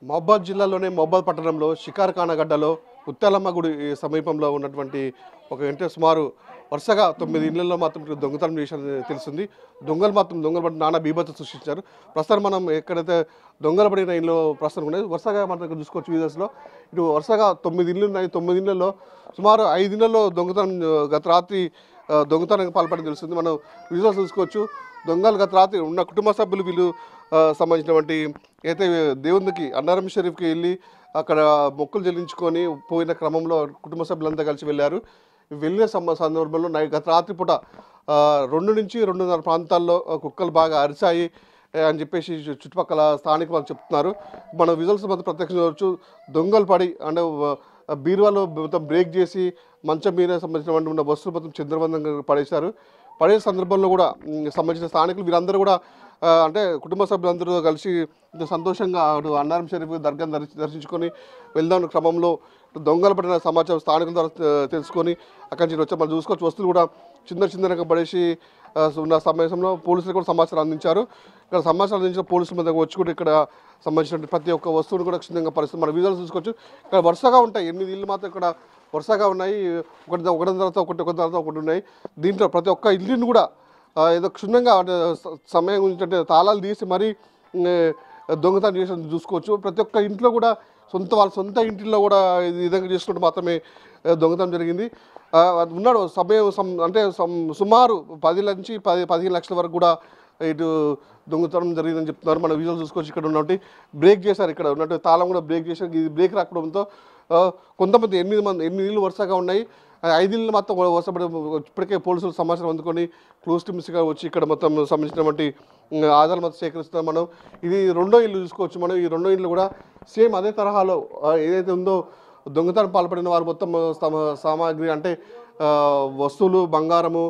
మహబాద్ జిల్లాలోనే మహబాద్ పట్టణంలో షికార్ఖానగడ్డలో ముత్యాలమ్మ గుడి సమీపంలో ఉన్నటువంటి ఒక ఇంటి సుమారు వరుసగా 9 ఇళ్లలో మాత్రం దొంగతనం చేశారని తెలిసింది. దొంగలు పడి నానా బీభత్సం సృష్టించారు. ప్రస్తుతం మనం ఎక్కడైతే దొంగలు పడిన ఇల్లు ప్రస్తుతం ఉన్నాయి వరుసగా మనం ఇక్కడ చూసుకోవచ్చు వీడియోస్లో. ఇటు వరుసగా 9 ఇళ్ళు ఉన్నాయి. 9 ఇళ్లలో సుమారు 5 ఇళ్లలో దొంగతనం గత రాత్రి దొంగతనానికి పాల్పడని తెలుస్తుంది. మనం విజువల్స్ చూసుకోవచ్చు. దొంగలు గత రాత్రి ఉన్న కుటుంబ సభ్యులు వీళ్ళు సంబంధించినటువంటి అయితే దేవునికి అన్నారం షరీఫ్కి వెళ్ళి అక్కడ మొక్కులు చెల్లించుకొని పోయిన క్రమంలో కుటుంబ సభ్యులంతా కలిసి వెళ్ళారు. వెళ్ళిన సందర్భంలో గత రాత్రి పూట 2 నుంచి 2:30 ప్రాంతాల్లో కుక్కలు బాగా అరిచాయి అని చెప్పేసి చుట్టుపక్కల స్థానికులు వాళ్ళు చెప్తున్నారు. మన విజువల్స్ మొత్తం ప్రత్యక్షంగా చూడవచ్చు. దొంగలు పడి అంటే బీరువాలో మొత్తం బ్రేక్ చేసి మంచం మీద సంబంధించినటువంటి ఉన్న వస్తువులు మొత్తం చంద్రబంధంగా పడేశారు. పడే సందర్భంలో కూడా సంబంధించిన స్థానికులు వీరందరూ కూడా అంటే కుటుంబ సభ్యులందరూ కలిసి సంతోషంగా అన్నారం షరీఫ్ దర్గాను దర్శించుకొని వెళ్దాం క్రమంలో దొంగలు పడిన సమాచారం స్థానికుల ద్వారా తెలుసుకొని అక్కడి నుంచి వచ్చి మనం చూసుకోవచ్చు. వస్తువులు కూడా చిన్నగా పడేసి ఉన్న సమయంలో పోలీసులు కూడా సమాచారం అందించారు. ఇక్కడ సమాచారం అందించిన పోలీసుల మీద వచ్చి కూడా ఇక్కడ సంబంధించిన ప్రతి ఒక్క వస్తువును కూడా క్షుణ్ణంగా పరిస్థితి మన వీడియోలు చూసుకోవచ్చు. ఇక్కడ వరుసగా ఉంటాయి 8 ఇళ్ళు మాత్రం ఇక్కడ వరుసగా ఉన్నాయి. ఒకటి తర్వాత ఒకటి ఉన్నాయి. దీంట్లో ప్రతి ఒక్క ఇల్లుని కూడా ఏదో క్షుణ్ణంగా సమయం గురించి తాళాలు తీసి మరీ దొంగతనం చేసి చూసుకోవచ్చు. ప్రతి ఒక్క ఇంట్లో కూడా వాళ్ళ సొంత ఇంటిలో కూడా ఈ విధంగా చేసుకుంటూ మాత్రమే దొంగతనం జరిగింది. ఉన్నాడు సమయం అంటే సుమారు 10 నుంచి 15 లక్షల వరకు కూడా ఇటు దొంగతనం జరిగిందని చెప్తున్నారు. మన విజువల్ చూసుకోవచ్చు. ఇక్కడ ఉన్నట్టు బ్రేక్ చేశారు. ఇక్కడ ఉన్నట్టు తాళం కూడా బ్రేక్ చేశారు. ఇది బ్రేక్ రాకపోవడంతో కొంతమంది 8 ఇళ్ళు వరుసగా ఉన్నాయి. 5 ఇళ్ళు మాత్రం వరుసపడి ఇప్పటికే పోలీసులు సమాచారం అందుకొని క్లోజ్ టీమ్స్గా వచ్చి ఇక్కడ మొత్తం సంబంధించినటువంటి ఆధారాలు మొత్తం సేకరిస్తున్నాం. మనం ఇది 2వ ఇల్లు చూసుకోవచ్చు. మనం ఈ 2వ ఇల్లు కూడా సేమ్ అదే తరహాలో ఏదైతే ఉందో దొంగతనం పాల్పడిన వారు మొత్తం సామాగ్రి అంటే వస్తువులు బంగారము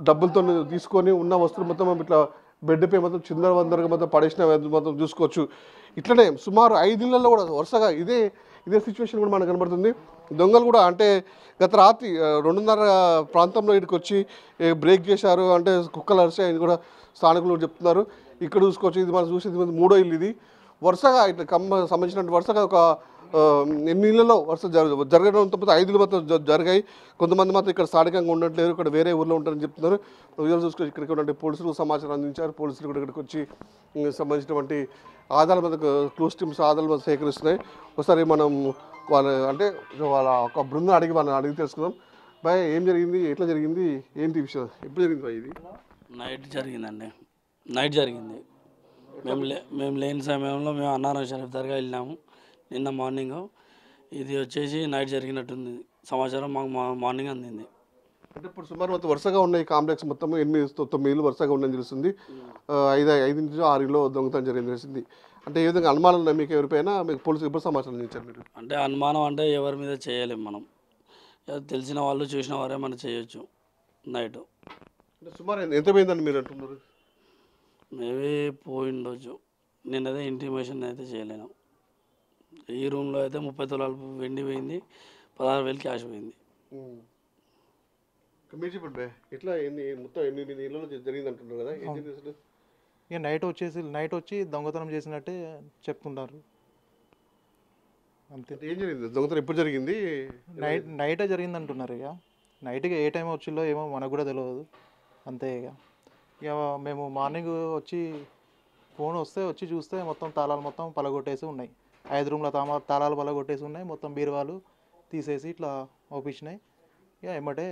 డబ్బులతో తీసుకొని ఉన్న వస్తువులు మొత్తం ఇట్లా బెడ్పై మొత్తం చిందరవందరగా మొత్తం పడేసిన మొత్తం చూసుకోవచ్చు. ఇట్లనే సుమారు 5 ఇళ్లలో కూడా వరుసగా ఇదే సిచ్యువేషన్ కూడా మనకు కనబడుతుంది. దొంగలు కూడా అంటే గత రాత్రి 2:30 ప్రాంతంలో ఇక్కడికి వచ్చి బ్రేక్ చేశారు అంటే కుక్కలు అరిచాయని కూడా స్థానికులు చెప్తున్నారు. ఇక్కడ చూసుకోవచ్చు. ఇది మనం చూసేది 3వ ఇల్లు. ఇది వరుసగా ఇట్లా సంబంధించినటువంటి వరుసగా ఒక 8 ఇళ్లలో వరుస జరగడంతో 5 ఇళ్ళు మాత్రం జరిగాయి. కొంతమంది మాత్రం ఇక్కడ స్థానికంగా ఉండట్లేదు. ఇక్కడ వేరే ఊర్లో ఉంటారని చెప్తున్నారు. వీళ్ళు చూసుకోవచ్చు. ఇక్కడికి ఉన్నటువంటి పోలీసులు సమాచారం అందించారు. పోలీసులు కూడా ఇక్కడికి వచ్చి సంబంధించినటువంటి ఆధారాల మీద క్లోజ్ టీమ్స్ ఆధారాల మీద సేకరిస్తున్నాయి. ఒకసారి మనం వాళ్ళ ఒక బృందం వాళ్ళని అడిగి తెలుసుకుందాం. బాయ్ ఏం జరిగింది, ఎట్లా జరిగింది, ఏంటి విషయం, ఎప్పుడు జరిగింది బాయ్? ఇది నైట్ జరిగిందండి. నైట్ జరిగింది. మేము లేని సమయంలో మేము అన్నారం షరీఫ్ దర్గా వెళ్ళినాము నిన్న మార్నింగ్. ఇది వచ్చేసి నైట్ జరిగినట్టుంది సమాచారం మాకు మార్నింగ్ అందింది. అంటే ఇప్పుడు సుమారు మొత్తం వరుసగా ఉన్నాయి కాంప్లెక్స్ మొత్తం 8-9 ఇళ్ళు వరుసగా ఉందని తెలుస్తుంది. 5 నుంచి 6 ఇళ్ళు దొంగతనం జరిగింది తెలిసింది. అంటే ఏ విధంగా అనుమానం ఉన్నాయి మీకు ఎవరిపైనా? మీకు పోలీసులు ఎప్పుడు సమాచారం ఇచ్చారు మీరు? అంటే అనుమానం అంటే ఎవరి మీద చేయలేము మనం. తెలిసిన వాళ్ళు చూసిన వారే మనం చేయొచ్చు. నైట్ అంటే సుమారు ఎంత పోయిందని మీరు అంటున్నారు? మేబీ పోయిండొచ్చు. నేనైతే ఇంటిమేషన్ అయితే చేయలేను. ఈ రూమ్లో అయితే 30 తులాలు వెండి పోయింది, 16,000 క్యాష్ పోయింది. మీరు చెప్పండి ఎట్లా మొత్తం 8 ఇళ్ళలో జరిగింది అంటున్నారు కదా, ఏం జరిగింది అసలు? ఇక నైట్ వచ్చి దొంగతనం చేసినట్టే చెప్తున్నారు. అంతే. ఏం జరిగింది దొంగతనం ఎప్పుడు జరిగింది? నైటే జరిగింది అంటున్నారు. ఇక నైట్కి ఏ టైం వచ్చిందో ఏమో మనకు కూడా తెలియదు. అంతే. ఇక మేము మార్నింగ్ వచ్చి ఫోన్ వచ్చి చూస్తే మొత్తం తాళాలు మొత్తం పలగొట్టేసి ఉన్నాయి. 5 రూమ్ల తాళాలు పలగొట్టేసి ఉన్నాయి. మొత్తం బీరువాలు తీసేసి ఇట్లా ఓపించినాయి. ఇక ఏమంటే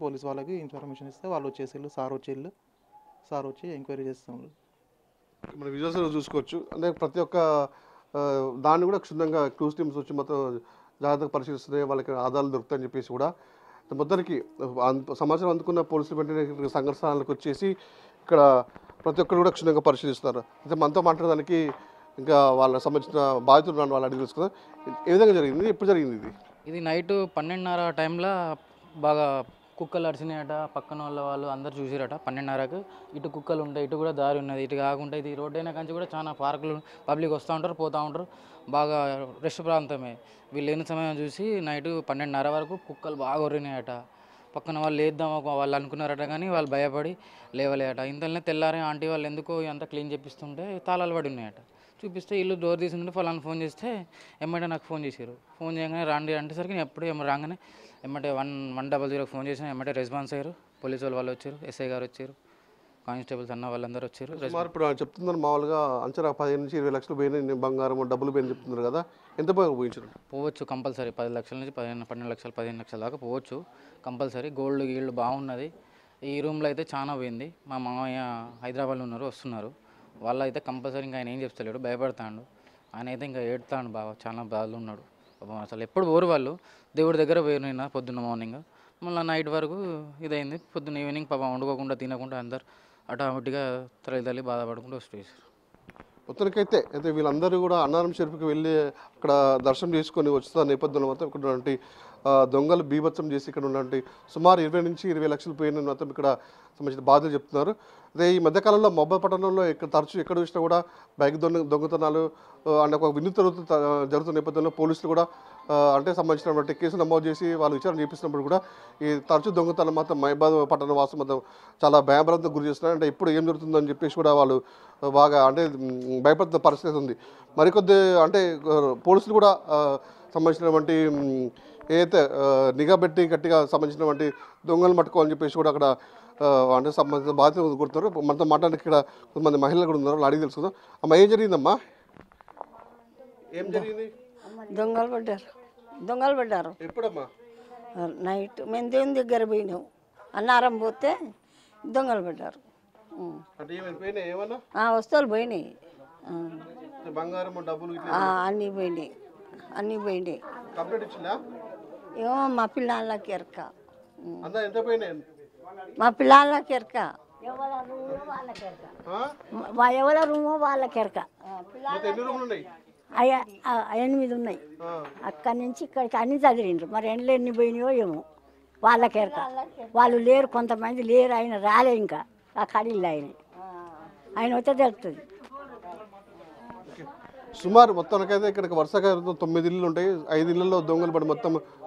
పోలీస్ వాళ్ళకి ఇన్ఫర్మేషన్ ఇస్తే వాళ్ళు వచ్చేసి సార్ వచ్చి ఎంక్వైరీ చేస్తున్నారు. మన విజువల్స్ చూసుకోవచ్చు. అంటే ప్రతి ఒక్క దాన్ని కూడా క్షుణ్ణంగా క్లూస్ టీమ్స్ వచ్చి మొత్తం జాగ్రత్తగా పరిశీలిస్తున్నాయి. వాళ్ళకి ఆధారాలు దొరుకుతాయని చెప్పేసి కూడా మొత్తానికి సమాచారం అందుకున్న పోలీసులు వెంటనే సంఘటన స్థానాలకు వచ్చేసి ఇక్కడ ప్రతి ఒక్కరు కూడా క్షుణ్ణంగా పరిశీలిస్తున్నారు. అయితే మనతో మాట్లాడడానికి ఇంకా వాళ్ళకి సంబంధించిన బాధితులు నన్ను వాళ్ళు అడిగి తెలుసుకుందాం. ఏ విధంగా జరిగింది, ఎప్పుడు జరిగింది? ఇది నైట్ 12:30 టైంలో బాగా కుక్కలు అరిచినాయట. పక్కన వాళ్ళు అందరు చూసిరట 12:30కు. ఇటు కుక్కలు ఉంటాయి, ఇటు కూడా దారి ఉన్నది. ఇటు కాకుండా ఇది రోడ్డు అయినా కంచి కూడా చాలా పార్కులు పబ్లిక్ వస్తూ ఉంటారు, పోతూ ఉంటారు. బాగా రెస్ట్ ప్రాంతమే. వీళ్ళు లేని సమయం చూసి నైట్ 12:30 వరకు కుక్కలు బాగా ఒరినాయట. పక్కన వాళ్ళు లేద్దాం వాళ్ళు అనుకున్నారట, కానీ వాళ్ళు భయపడి లేవలేట. ఇంతలోనే తెల్లారి ఆంటీ వాళ్ళు ఎందుకో అంతా క్లీన్ చేపిస్తుంటే తాళాలు పడి ఉన్నాయట. చూపిస్తే ఇల్లు డోర్ తీసుకుంటే ఫలానా ఫోన్ చేస్తే ఎమ్మటే నాకు ఫోన్ చేశారు. ఫోన్ చేయగానే రాండి అంటేసరికి నేను ఎప్పుడు రాగానే ఎమ్మటే 100 ఫోన్ చేసిన ఎమ్మటే రెస్పాన్స్ అయ్యారు. పోలీసు వాళ్ళు వచ్చారు, ఎస్ఐ గారు వచ్చారు, కానిస్టేబుల్స్ అన్న వాళ్ళందరూ వచ్చారు. సుమారు ఇప్పుడు చెప్తున్నారు మామూలుగా అంచనా 15 నుంచి 20 లక్షలు పోయినాయి, బంగారం డబ్బులు పోయిన చెప్తున్నారు కదా, ఎంత పోయించారు? పోవచ్చు కంపల్సరీ 10 లక్షల నుంచి 12 లక్షలు 15 లక్షల దాకా పోవచ్చు కంపల్సరీ. గోల్డ్ గీల్డ్ బాగున్నది. ఈ రూమ్లో అయితే చాలా పోయింది. మా మామయ్య హైదరాబాద్లో ఉన్నారు, వస్తున్నారు. వాళ్ళు అయితే కంపల్సరీ ఇంకా ఆయన ఏం చెప్తలేడు, భయపడతాడు. ఆయన అయితే ఇంకా ఏడుతాడు బాగా, చాలా బాధలు ఉన్నాడు పాపం. అసలు ఎప్పుడు పోరు వాళ్ళు, దేవుడి దగ్గర పోయిన పొద్దున్న మార్నింగ్, మళ్ళీ నైట్ వరకు ఇదైంది. పొద్దున్న ఈవినింగ్ పాపం వండుకోకుండా తినకుండా అందరు ఆటోమేటిక్గా తల్లి బాధపడకుండా వచ్చేసారు. మొత్తానికైతే అయితే వీళ్ళందరూ కూడా అన్నారం షరీఫ్కి వెళ్ళి అక్కడ దర్శనం చేసుకొని వస్తున్న నేపథ్యంలో మొత్తం ఇక్కడ ఉన్నటువంటి దొంగలు బీభత్సం చేసి ఇక్కడ ఉన్నటువంటి సుమారు 20 నుంచి 20 లక్షలు పోయిన మొత్తం ఇక్కడ సంబంధించిన బాధలు చెప్తున్నారు. అదే ఈ మధ్యకాలంలో మొబైల్ పట్టణంలో తరచూ ఎక్కడ చూసినా కూడా బైక్ దొంగతనాలు అంటే ఒక వినూత్న జరుగుతున్న నేపథ్యంలో పోలీసులు కూడా అంటే సంబంధించినటువంటి కేసు నమోదు చేసి వాళ్ళు విచారణ చేపిస్తున్నప్పుడు కూడా ఈ తరచూ దొంగతనం మాత్రం మహబాద్ పట్టణ వాసు మొత్తం చాలా భయభ్రాంతికి గురి చేస్తున్నారు. అంటే ఇప్పుడు ఏం జరుగుతుందని చెప్పేసి కూడా వాళ్ళు బాగా అంటే భయపడుతున్న పరిస్థితి ఉంది. మరికొద్ది అంటే పోలీసులు కూడా సంబంధించినటువంటి ఏదైతే నిఘా పెట్టి గట్టిగా సంబంధించినటువంటి దొంగలు పట్టుకోవాలని చెప్పేసి కూడా అక్కడ అంటే సంబంధించిన బాధ్యత కొడుతున్నారు. మనతో మాట్లాడడానికి ఇక్కడ కొంతమంది మహిళలు కూడా ఉన్నారు, అడిగి తెలుసుకుందాం. అమ్మ ఏం జరిగిందమ్మా, ఏం జరిగింది? దొంగలు పడ్డారు ఎప్పుడమ్మా? నైట్ మేము దేవుని దగ్గర పోయినాం, అన్నారం పోతే దొంగలు పడ్డారు. అంటే ఏమైనా పోయినాయి, ఏమన్నా వస్తువులు పోయినాయి, బంగారం డబ్బులు అన్నీ పోయినాయి, అన్నీ పోయినాయి. కంప్లీట్ ఇచ్చిందా? ఏమో మా పిల్లలకి ఎరక, అంతా ఎంత పోయినాయి? మా పిల్లలకి ఎరక, ఎవరి రూమో వాళ్ళకి ఎరక. మొత్తం ఎన్ని రూములు ఉన్నాయి? 8 ఉన్నాయి. అక్కడి నుంచి ఇక్కడికి అన్ని చదివిండ్రు. మరి ఎండ్లు ఎన్ని పోయినాయో ఏమో వాళ్ళకి ఎరక. వాళ్ళు లేరు, కొంతమంది లేరు, ఆయన రాలే ఇంకా ఆ కడిళ్ళు ఆయన వస్తే తెలుస్తుంది. సుమారు మొత్తానికైతే ఇక్కడికి వరుసగా 9 ఇళ్ళు ఉంటాయి. 5 ఇళ్లలో దొంగలు పడి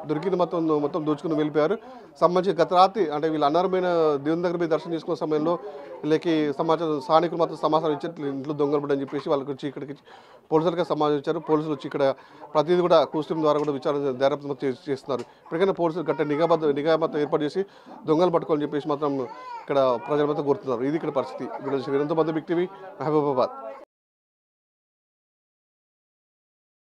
దొరికింది మొత్తం దోచుకుని వెళ్ళిపోయారు. సంబంధించి గత రాత్రి అంటే వీళ్ళు అన్నారమైన దేవుని దగ్గర పోయి దర్శనం చేసుకునే సమయంలో వీళ్ళకి సమాచారం స్థానికులు మాత్రం సమాచారం ఇచ్చారు, ఇంట్లో దొంగలు పడి అని చెప్పేసి వాళ్ళకి వచ్చి ఇక్కడికి పోలీసులకి సమాచారం ఇచ్చారు. పోలీసులు వచ్చి ఇక్కడ ప్రతిదీ కూడా కూస్టీం ద్వారా కూడా విచారణ దర్యాప్తు చేస్తున్నారు. ఇప్పటికైనా పోలీసులు గట్ట నిఘా మొత్తం ఏర్పాటు చేసి దొంగలు పట్టుకోవాలని చెప్పేసి మాత్రం ఇక్కడ ప్రజలు మొత్తం కోరుతున్నారు. ఇది ఇక్కడ పరిస్థితి. వీరంతో మంది బిగ్ టీవీ, మహబూబాబాద్.